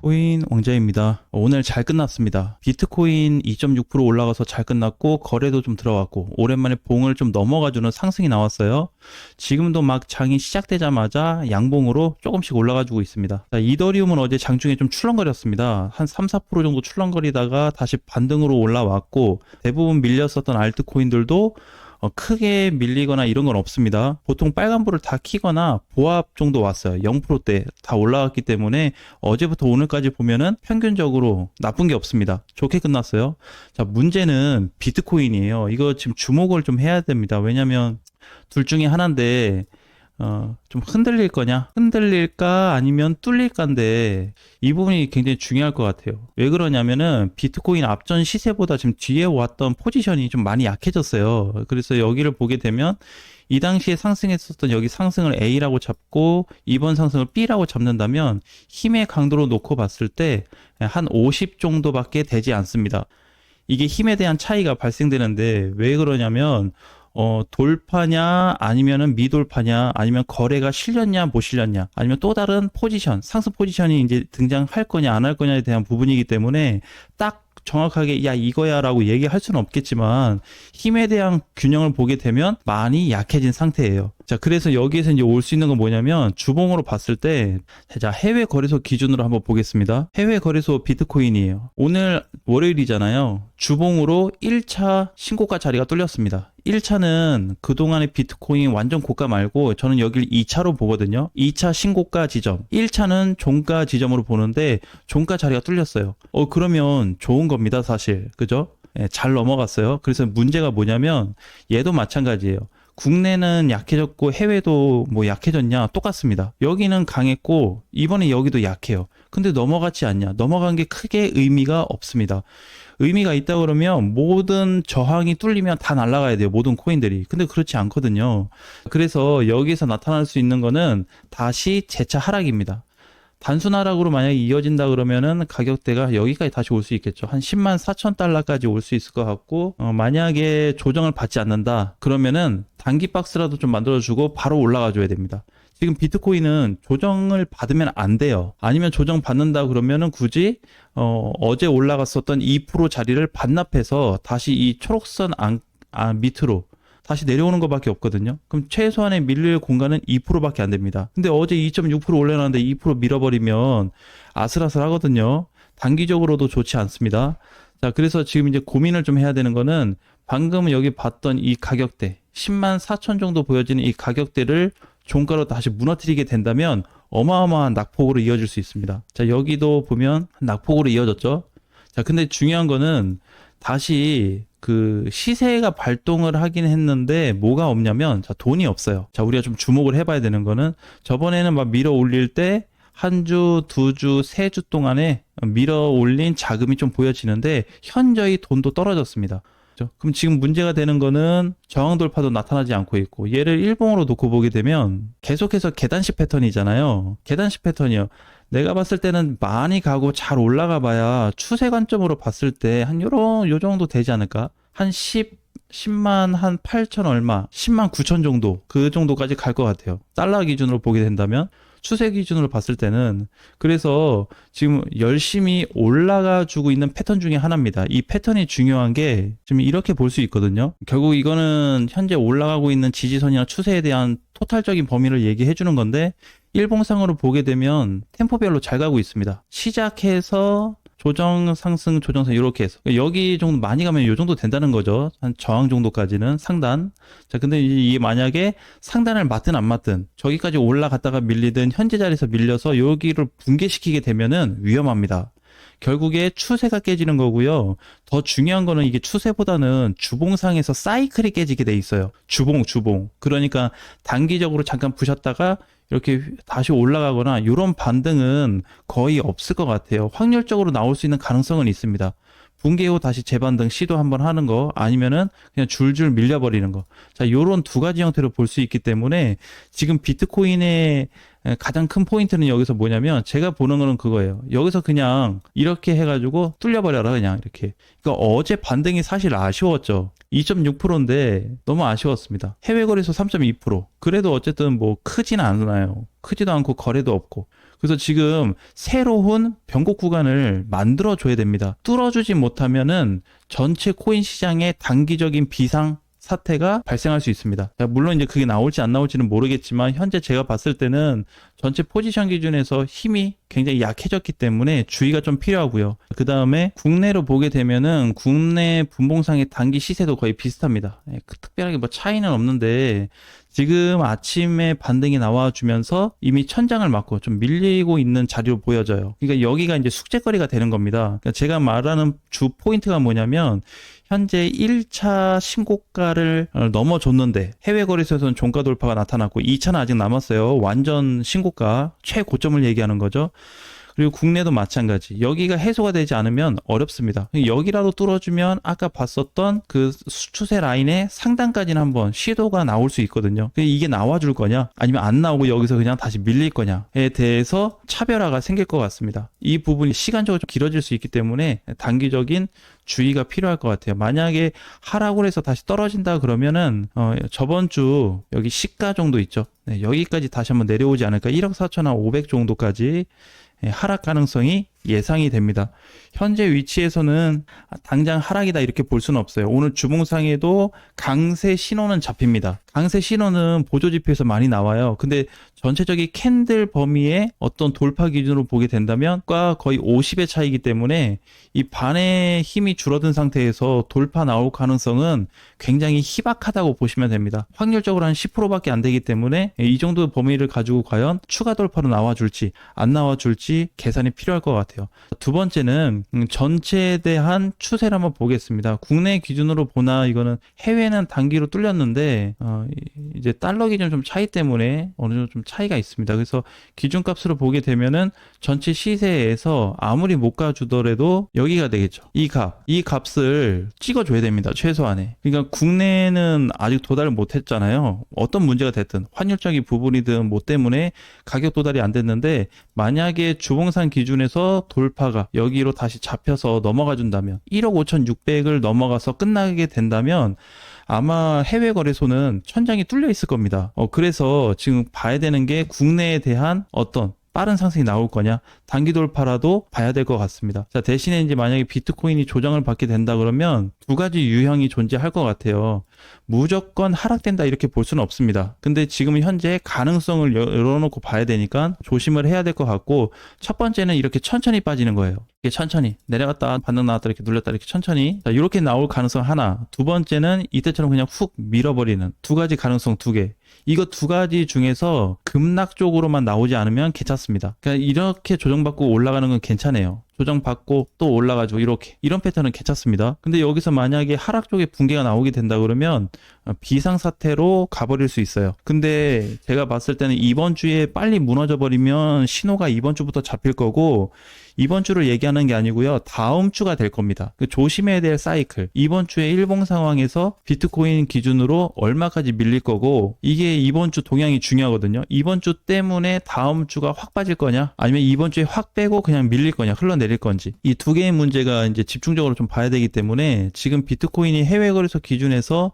코인 왕자입니다. 오늘 잘 끝났습니다. 비트코인 2.6% 올라가서 잘 끝났고 거래도 좀 들어왔고 오랜만에 봉을 좀 넘어가주는 상승이 나왔어요. 지금도 막 장이 시작되자마자 양봉으로 조금씩 올라가주고 있습니다. 자, 이더리움은 어제 장중에 좀 출렁거렸습니다. 한 3~4% 정도 출렁거리다가 다시 반등으로 올라왔고 대부분 밀렸었던 알트코인들도 크게 밀리거나 이런 건 없습니다. 보통 빨간불을 다 켜거나 보합 정도 왔어요. 0%대 다 올라왔기 때문에 어제부터 오늘까지 보면은 평균적으로 나쁜 게 없습니다. 좋게 끝났어요. 자, 문제는 비트코인이에요. 이거 지금 주목을 좀 해야 됩니다. 왜냐면 둘 중에 하나인데 좀 흔들릴 거냐? 흔들릴까? 아니면 뚫릴까인데, 이 부분이 굉장히 중요할 것 같아요. 왜 그러냐면은, 비트코인 앞전 시세보다 지금 뒤에 왔던 포지션이 좀 많이 약해졌어요. 그래서 여기를 보게 되면, 이 당시에 상승했었던 여기 상승을 A라고 잡고, 이번 상승을 B라고 잡는다면, 힘의 강도로 놓고 봤을 때, 한 50 정도밖에 되지 않습니다. 이게 힘에 대한 차이가 발생되는데, 왜 그러냐면, 돌파냐, 아니면은 미돌파냐, 아니면 거래가 실렸냐, 못 실렸냐, 아니면 또 다른 포지션, 상승 포지션이 이제 등장할 거냐, 안 할 거냐에 대한 부분이기 때문에 딱 정확하게 야 이거야 라고 얘기할 수는 없겠지만 힘에 대한 균형을 보게 되면 많이 약해진 상태예요. 자, 그래서 여기에서 이제 올 수 있는 건 뭐냐면 주봉으로 봤을 때, 자, 해외 거래소 기준으로 한번 보겠습니다. 해외 거래소 비트코인이에요. 오늘 월요일이잖아요. 주봉으로 1차 신고가 자리가 뚫렸습니다. 1차는 그동안의 비트코인 완전 고가 말고 저는 여길 2차로 보거든요. 2차 신고가 지점. 1차는 종가 지점으로 보는데 종가 자리가 뚫렸어요. 그러면 좋은 겁니다, 사실. 그죠? 예, 잘 넘어갔어요. 그래서 문제가 뭐냐면 얘도 마찬가지예요. 국내는 약해졌고 해외도 뭐 약해졌냐? 똑같습니다. 여기는 강했고 이번에 여기도 약해요. 근데 넘어갔지 않냐? 넘어간 게 크게 의미가 없습니다. 의미가 있다 그러면 모든 저항이 뚫리면 다 날아가야 돼요. 모든 코인들이. 근데 그렇지 않거든요. 그래서 여기서 나타날 수 있는 거는 다시 재차 하락입니다. 단순 하락으로 만약에 이어진다 그러면은 가격대가 여기까지 다시 올 수 있겠죠. 한 104,000달러까지 올 수 있을 것 같고, 만약에 조정을 받지 않는다 그러면은 단기 박스라도 좀 만들어주고 바로 올라가 줘야 됩니다. 지금 비트코인은 조정을 받으면 안 돼요. 아니면 조정 받는다 그러면은 굳이 어제 올라갔었던 2% 자리를 반납해서 다시 이 초록선 밑으로 다시 내려오는 것밖에 없거든요. 그럼 최소한의 밀릴 공간은 2%밖에 안 됩니다. 근데 어제 2.6% 올려놨는데 2% 밀어버리면 아슬아슬하거든요. 단기적으로도 좋지 않습니다. 자, 그래서 지금 이제 고민을 좀 해야 되는 거는 방금 여기 봤던 이 가격대 104,000 정도 보여지는 이 가격대를 종가로 다시 무너뜨리게 된다면 어마어마한 낙폭으로 이어질 수 있습니다. 자, 여기도 보면 낙폭으로 이어졌죠. 자, 근데 중요한 거는 다시 그 시세가 발동을 하긴 했는데 뭐가 없냐면, 자, 돈이 없어요. 자, 우리가 좀 주목을 해봐야 되는 거는 저번에는 막 밀어 올릴 때 한 주, 두 주, 세 주 동안에 밀어 올린 자금이 좀 보여지는데 현저히 돈도 떨어졌습니다. 그럼 지금 문제가 되는 거는 저항 돌파도 나타나지 않고 있고, 얘를 일봉으로 놓고 보게 되면 계속해서 계단식 패턴이잖아요. 계단식 패턴이요. 내가 봤을 때는 많이 가고 잘 올라가 봐야 추세 관점으로 봤을 때 한 요 정도 되지 않을까? 한 10만 한 8천 얼마, 10만 9천 정도, 그 정도까지 갈 것 같아요. 달러 기준으로 보게 된다면. 추세 기준으로 봤을 때는. 그래서 지금 열심히 올라가 주고 있는 패턴 중에 하나입니다. 이 패턴이 중요한 게 지금 이렇게 볼 수 있거든요. 결국 이거는 현재 올라가고 있는 지지선이나 추세에 대한 토탈적인 범위를 얘기해 주는 건데, 일봉상으로 보게 되면 템포별로 잘 가고 있습니다. 시작해서 조정 상승 조정상 이렇게 해서 여기 정도 많이 가면 이 정도 된다는 거죠. 한 저항 정도까지는 상단. 자, 근데 이게 만약에 상단을 맞든 안 맞든 저기까지 올라갔다가 밀리든 현재 자리에서 밀려서 여기를 붕괴시키게 되면은 위험합니다. 결국에 추세가 깨지는 거고요. 더 중요한 거는 이게 추세보다는 주봉상에서 사이클이 깨지게 돼 있어요. 주봉. 그러니까 단기적으로 잠깐 부셨다가 이렇게 다시 올라가거나 이런 반등은 거의 없을 것 같아요. 확률적으로 나올 수 있는 가능성은 있습니다. 붕괴 후 다시 재반등 시도 한번 하는 거, 아니면은 그냥 줄줄 밀려버리는 거. 자, 요런 두 가지 형태로 볼 수 있기 때문에 지금 비트코인의 가장 큰 포인트는 여기서 뭐냐면, 제가 보는 거는 그거예요. 여기서 그냥 이렇게 해가지고 뚫려버려라, 그냥 이렇게. 그러니까 어제 반등이 사실 아쉬웠죠. 2.6%인데 너무 아쉬웠습니다. 해외 거래소 3.2%. 그래도 어쨌든 뭐 크진 않아요. 크지도 않고 거래도 없고. 그래서 지금 새로운 변곡 구간을 만들어 줘야 됩니다. 뚫어주지 못하면은 전체 코인 시장에 단기적인 비상 사태가 발생할 수 있습니다. 물론 이제 그게 나올지 안 나올지는 모르겠지만 현재 제가 봤을 때는 전체 포지션 기준에서 힘이 굉장히 약해졌기 때문에 주의가 좀 필요하고요. 그 다음에 국내로 보게 되면은 국내 분봉상의 단기 시세도 거의 비슷합니다. 특별하게 뭐 차이는 없는데 지금 아침에 반등이 나와주면서 이미 천장을 맞고 좀 밀리고 있는 자리로 보여져요. 그러니까 여기가 이제 숙제거리가 되는 겁니다. 그러니까 제가 말하는 주 포인트가 뭐냐면 현재 1차 신고가를 넘어줬는데 해외 거래소에서는 종가 돌파가 나타났고 2차는 아직 남았어요. 완전 신고가 최고점을 얘기하는 거죠. 그리고 국내도 마찬가지. 여기가 해소가 되지 않으면 어렵습니다. 여기라도 뚫어주면 아까 봤었던 그 추세 라인의 상단까지는 한번 시도가 나올 수 있거든요. 이게 나와줄 거냐 아니면 안 나오고 여기서 그냥 다시 밀릴 거냐에 대해서 차별화가 생길 것 같습니다. 이 부분이 시간적으로 좀 길어질 수 있기 때문에 단기적인 주의가 필요할 것 같아요. 만약에 하락을 해서 다시 떨어진다 그러면은 저번 주 여기 시가 정도 있죠. 네, 여기까지 다시 한번 내려오지 않을까. 1억 4,500 정도까지 하락 가능성이 예상이 됩니다. 현재 위치에서는 당장 하락이다 이렇게 볼 수는 없어요. 오늘 주봉상에도 강세 신호는 잡힙니다. 강세 신호는 보조지표에서 많이 나와요. 근데 전체적인 캔들 범위의 어떤 돌파 기준으로 보게 된다면 거의 50의 차이기 때문에 이 반의 힘이 줄어든 상태에서 돌파 나올 가능성은 굉장히 희박하다고 보시면 됩니다. 확률적으로 한 10%밖에 안 되기 때문에 이 정도 범위를 가지고 과연 추가 돌파로 나와줄지 안 나와줄지 계산이 필요할 것 같아요. 두 번째는 전체에 대한 추세를 한번 보겠습니다. 국내 기준으로 보나 이거는 해외는 단기로 뚫렸는데 이제 달러 기준 좀 차이 때문에 어느 정도 좀 차이가 있습니다. 그래서 기준값으로 보게 되면은 전체 시세에서 아무리 못 가주더라도 여기가 되겠죠. 이 값을 찍어줘야 됩니다. 최소한에. 그러니까 국내는 아직 도달을 못했잖아요. 어떤 문제가 됐든 환율적인 부분이든 뭐 때문에 가격 도달이 안 됐는데 만약에 주봉상 기준에서 돌파가 여기로 다시 잡혀서 넘어가 준다면 1억 5,600을 넘어가서 끝나게 된다면 아마 해외 거래소는 천장이 뚫려 있을 겁니다. 그래서 지금 봐야 되는 게 국내에 대한 어떤 빠른 상승이 나올 거냐 단기 돌파라도 봐야 될 것 같습니다. 자, 대신에 이제 만약에 비트코인이 조정을 받게 된다 그러면 두 가지 유형이 존재할 것 같아요. 무조건 하락된다 이렇게 볼 수는 없습니다. 근데 지금 현재 가능성을 열어놓고 봐야 되니까 조심을 해야 될 것 같고 첫 번째는 이렇게 천천히 빠지는 거예요. 이게 천천히 내려갔다 반등 나왔다 이렇게 눌렸다 이렇게 천천히 자, 이렇게 나올 가능성 하나. 두 번째는 이때처럼 그냥 훅 밀어버리는 두 가지 가능성 두 개. 이거 두 가지 중에서 급락 쪽으로만 나오지 않으면 괜찮습니다. 그러니까 이렇게 조정받고 올라가는 건 괜찮아요. 조정받고 또 올라가지고 이런 패턴은 괜찮습니다. 근데 여기서 만약에 하락 쪽에 붕괴가 나오게 된다 그러면 비상사태로 가버릴 수 있어요. 근데 제가 봤을 때는 이번 주에 빨리 무너져 버리면 신호가 이번 주부터 잡힐 거고 이번 주를 얘기하는 게 아니고요. 다음 주가 될 겁니다. 조심해야 될 사이클. 이번 주에 일봉 상황에서 비트코인 기준으로 얼마까지 밀릴 거고 이게 이번 주 동향이 중요하거든요. 이번 주 때문에 다음 주가 확 빠질 거냐 아니면 이번 주에 확 빼고 그냥 밀릴 거냐 흘러내릴 건지 이 두 개의 문제가 이제 집중적으로 좀 봐야 되기 때문에 지금 비트코인이 해외 거래소 기준에서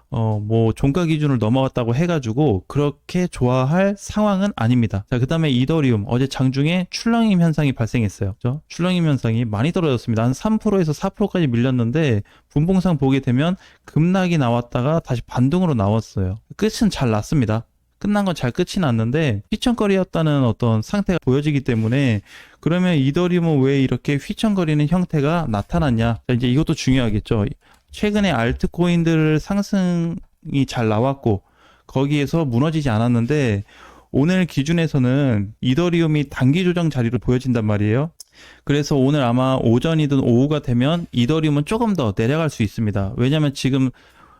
뭐 종가 기준을 넘어갔다고 해가지고 그렇게 좋아할 상황은 아닙니다. 자, 그 다음에 이더리움 어제 장중에 출렁임 현상이 발생했어요. 그렇죠? 출렁임 현상이 많이 떨어졌습니다. 한 3%에서 4%까지 밀렸는데 분봉상 보게 되면 급락이 나왔다가 다시 반등으로 나왔어요. 끝은 잘 났습니다. 끝난 건 잘 끝이 났는데 휘청거리였다는 어떤 상태가 보여지기 때문에 그러면 이더리움은 왜 이렇게 휘청거리는 형태가 나타났냐? 자, 이제 이것도 중요하겠죠. 최근에 알트코인들 상승이 잘 나왔고 거기에서 무너지지 않았는데 오늘 기준에서는 이더리움이 단기 조정 자리로 보여진단 말이에요. 그래서 오늘 아마 오전이든 오후가 되면 이더리움은 조금 더 내려갈 수 있습니다. 왜냐하면 지금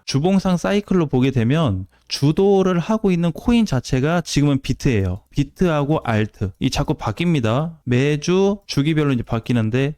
주봉상 사이클로 보게 되면 주도를 하고 있는 코인 자체가 지금은 비트예요. 비트하고 알트. 이 자꾸 바뀝니다. 매주 주기별로 이제 바뀌는데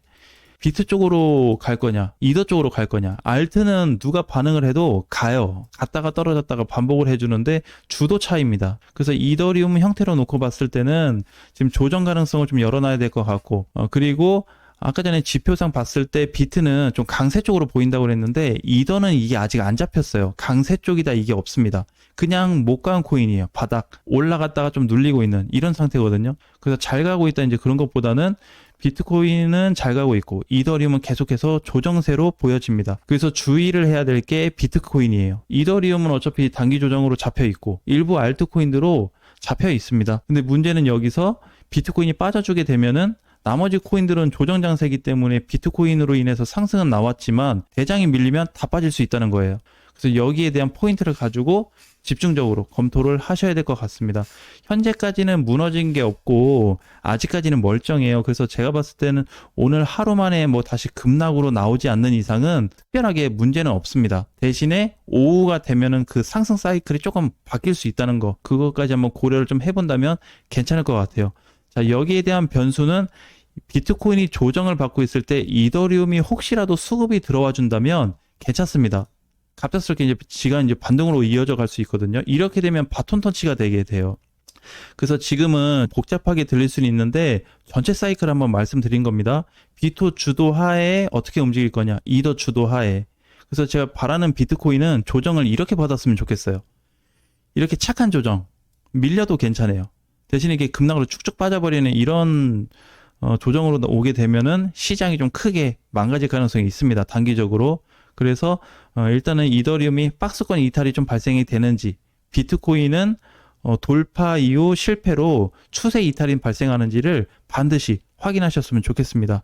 비트 쪽으로 갈 거냐, 이더 쪽으로 갈 거냐. 알트는 누가 반응을 해도 가요. 갔다가 떨어졌다가 반복을 해주는데 주도 차이입니다. 그래서 이더리움 형태로 놓고 봤을 때는 지금 조정 가능성을 좀 열어놔야 될 것 같고, 그리고 아까 전에 지표상 봤을 때 비트는 좀 강세 쪽으로 보인다고 그랬는데 이더는 이게 아직 안 잡혔어요. 강세 쪽이다 이게 없습니다. 그냥 못 간 코인이에요. 바닥 올라갔다가 좀 눌리고 있는 이런 상태거든요. 그래서 잘 가고 있다 이제 그런 것보다는 비트코인은 잘 가고 있고 이더리움은 계속해서 조정세로 보여집니다. 그래서 주의를 해야 될 게 비트코인이에요. 이더리움은 어차피 단기 조정으로 잡혀 있고 일부 알트코인으로 잡혀 있습니다. 근데 문제는 여기서 비트코인이 빠져주게 되면은 나머지 코인들은 조정 장세이기 때문에 비트코인으로 인해서 상승은 나왔지만 대장이 밀리면 다 빠질 수 있다는 거예요. 그래서 여기에 대한 포인트를 가지고 집중적으로 검토를 하셔야 될 것 같습니다. 현재까지는 무너진 게 없고 아직까지는 멀쩡해요. 그래서 제가 봤을 때는 오늘 하루 만에 뭐 다시 급락으로 나오지 않는 이상은 특별하게 문제는 없습니다. 대신에 오후가 되면은 그 상승 사이클이 조금 바뀔 수 있다는 거, 그것까지 한번 고려를 좀 해본다면 괜찮을 것 같아요. 자, 여기에 대한 변수는 비트코인이 조정을 받고 있을 때 이더리움이 혹시라도 수급이 들어와 준다면 괜찮습니다. 갑작스럽게 이제 시간 이제 반등으로 이어져 갈 수 있거든요. 이렇게 되면 바톤 터치가 되게 돼요. 그래서 지금은 복잡하게 들릴 수는 있는데 전체 사이클 한번 말씀드린 겁니다. 비토 주도 하에 어떻게 움직일 거냐, 이더 주도 하에. 그래서 제가 바라는 비트코인은 조정을 이렇게 받았으면 좋겠어요. 이렇게 착한 조정, 밀려도 괜찮아요. 대신에 이게 급락으로 쭉쭉 빠져버리는 이런 조정으로 오게 되면은 시장이 좀 크게 망가질 가능성이 있습니다. 단기적으로. 그래서 일단은 이더리움이 박스권 이탈이 좀 발생이 되는지, 비트코인은 돌파 이후 실패로 추세 이탈이 발생하는지를 반드시 확인하셨으면 좋겠습니다.